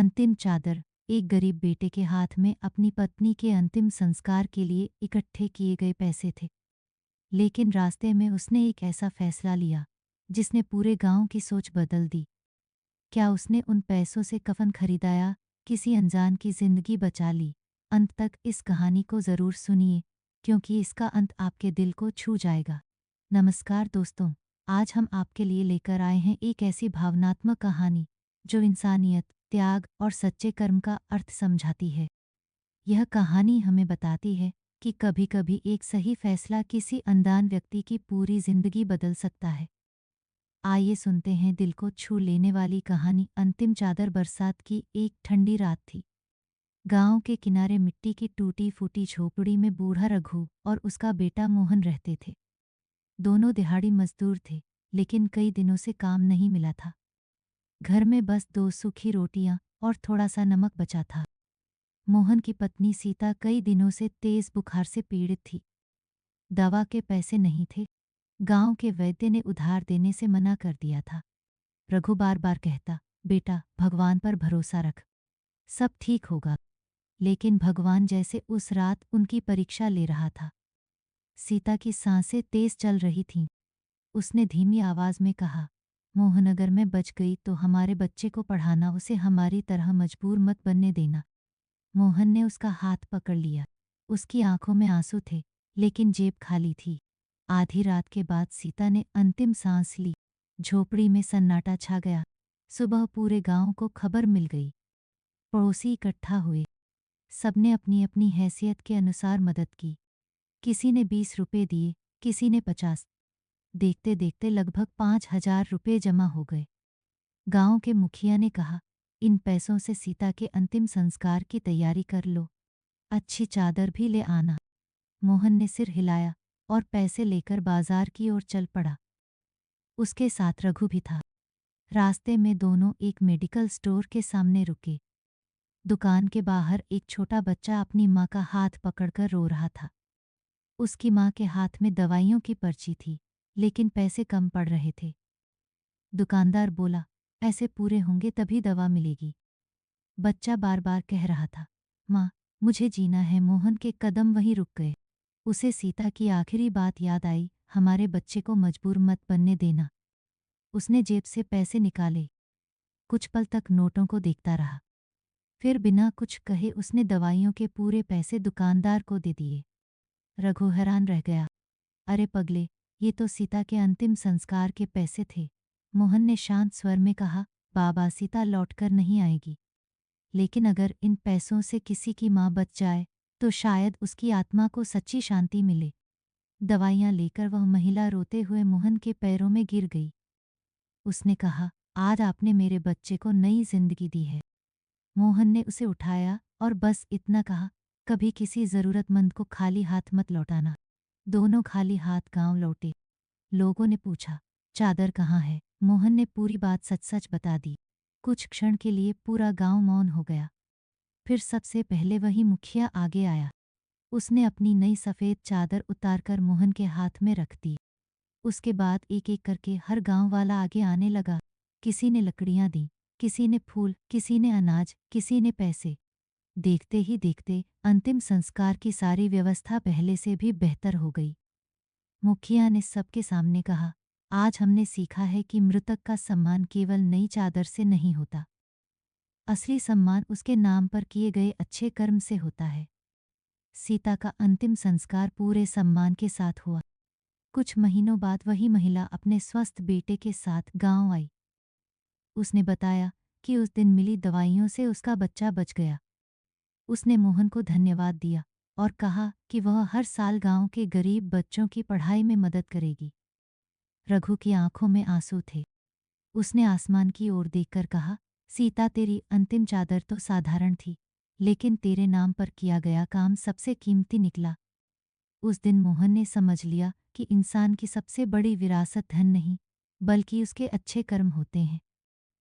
अंतिम चादर। एक गरीब बेटे के हाथ में अपनी पत्नी के अंतिम संस्कार के लिए इकट्ठे किए गए पैसे थे। लेकिन रास्ते में उसने एक ऐसा फैसला लिया जिसने पूरे गांव की सोच बदल दी। क्या उसने उन पैसों से कफन खरीदाया, किसी अनजान की जिंदगी बचा ली? अंत तक इस कहानी को ज़रूर सुनिए, क्योंकि इसका अंत आपके दिल को छू जाएगा। नमस्कार दोस्तों, आज हम आपके लिए लेकर आए हैं एक ऐसी भावनात्मक कहानी जो इंसानियत, त्याग और सच्चे कर्म का अर्थ समझाती है। यह कहानी हमें बताती है कि कभी-कभी एक सही फैसला किसी अनजान व्यक्ति की पूरी जिंदगी बदल सकता है। आइए सुनते हैं दिल को छू लेने वाली कहानी। अंतिम चादर। बरसात की एक ठंडी रात थी। गांव के किनारे मिट्टी की टूटी फूटी झोपड़ी में बूढ़ा रघु और उसका बेटा मोहन रहते थे। दोनों दिहाड़ी मजदूर थे, लेकिन कई दिनों से काम नहीं मिला था। घर में बस 2 सूखी रोटियां और थोड़ा सा नमक बचा था। मोहन की पत्नी सीता कई दिनों से तेज बुखार से पीड़ित थी। दवा के पैसे नहीं थे। गांव के वैद्य ने उधार देने से मना कर दिया था। रघु बार बार कहता, बेटा भगवान पर भरोसा रख, सब ठीक होगा। लेकिन भगवान जैसे उस रात उनकी परीक्षा ले रहा था। सीता की सांसें तेज चल रही थीं। उसने धीमी आवाज में कहा, मोहन अगर मैं बच गई तो हमारे बच्चे को पढ़ाना, उसे हमारी तरह मजबूर मत बनने देना। मोहन ने उसका हाथ पकड़ लिया। उसकी आंखों में आंसू थे, लेकिन जेब खाली थी। आधी रात के बाद सीता ने अंतिम सांस ली। झोपड़ी में सन्नाटा छा गया। सुबह पूरे गांव को खबर मिल गई। पड़ोसी इकट्ठा हुए। सबने अपनी अपनी हैसियत के अनुसार मदद की। किसी ने 20 रुपए दिए, किसी ने 50। देखते देखते लगभग 5,000 रुपए जमा हो गए। गांव के मुखिया ने कहा, इन पैसों से सीता के अंतिम संस्कार की तैयारी कर लो। अच्छी चादर भी ले आना। मोहन ने सिर हिलाया और पैसे लेकर बाजार की ओर चल पड़ा। उसके साथ रघु भी था। रास्ते में दोनों एक मेडिकल स्टोर के सामने रुके। दुकान के बाहर एक छोटा बच्चा अपनी माँ का हाथ पकड़कर रो रहा था। उसकी माँ के हाथ में दवाइयों की पर्ची थी, लेकिन पैसे कम पड़ रहे थे। दुकानदार बोला, ऐसे पूरे होंगे तभी दवा मिलेगी। बच्चा बार बार कह रहा था, माँ मुझे जीना है। मोहन के कदम वहीं रुक गए। उसे सीता की आखिरी बात याद आई, हमारे बच्चे को मजबूर मत बनने देना। उसने जेब से पैसे निकाले। कुछ पल तक नोटों को देखता रहा। फिर बिना कुछ कहे उसने दवाइयों के पूरे पैसे दुकानदार को दे दिए। रघु हैरान रह गया। अरे पगले, ये तो सीता के अंतिम संस्कार के पैसे थे। मोहन ने शांत स्वर में कहा, बाबा सीता लौटकर नहीं आएगी, लेकिन अगर इन पैसों से किसी की माँ बच जाए तो शायद उसकी आत्मा को सच्ची शांति मिले। दवाइयाँ लेकर वह महिला रोते हुए मोहन के पैरों में गिर गई। उसने कहा, आज आपने मेरे बच्चे को नई जिंदगी दी है। मोहन ने उसे उठाया और बस इतना कहा, कभी किसी जरूरतमंद को खाली हाथ मत लौटाना। दोनों खाली हाथ गांव लौटे। लोगों ने पूछा, चादर कहाँ है? मोहन ने पूरी बात सच सच बता दी। कुछ क्षण के लिए पूरा गांव मौन हो गया। फिर सबसे पहले वही मुखिया आगे आया। उसने अपनी नई सफ़ेद चादर उतारकर मोहन के हाथ में रख दी। उसके बाद एक एक करके हर गांव वाला आगे आने लगा। किसी ने लकड़ियां दी, किसी ने फूल, किसी ने अनाज, किसी ने पैसे। देखते ही देखते अंतिम संस्कार की सारी व्यवस्था पहले से भी बेहतर हो गई। मुखिया ने सबके सामने कहा, आज हमने सीखा है कि मृतक का सम्मान केवल नई चादर से नहीं होता। असली सम्मान उसके नाम पर किए गए अच्छे कर्म से होता है। सीता का अंतिम संस्कार पूरे सम्मान के साथ हुआ। कुछ महीनों बाद वही महिला अपने स्वस्थ बेटे के साथ गांव आई। उसने बताया कि उस दिन मिली दवाइयों से उसका बच्चा बच गया। उसने मोहन को धन्यवाद दिया और कहा कि वह हर साल गांव के गरीब बच्चों की पढ़ाई में मदद करेगी। रघु की आंखों में आंसू थे। उसने आसमान की ओर देखकर कहा, सीता तेरी अंतिम चादर तो साधारण थी, लेकिन तेरे नाम पर किया गया काम सबसे कीमती निकला। उस दिन मोहन ने समझ लिया कि इंसान की सबसे बड़ी विरासत धन नहीं, बल्कि उसके अच्छे कर्म होते हैं।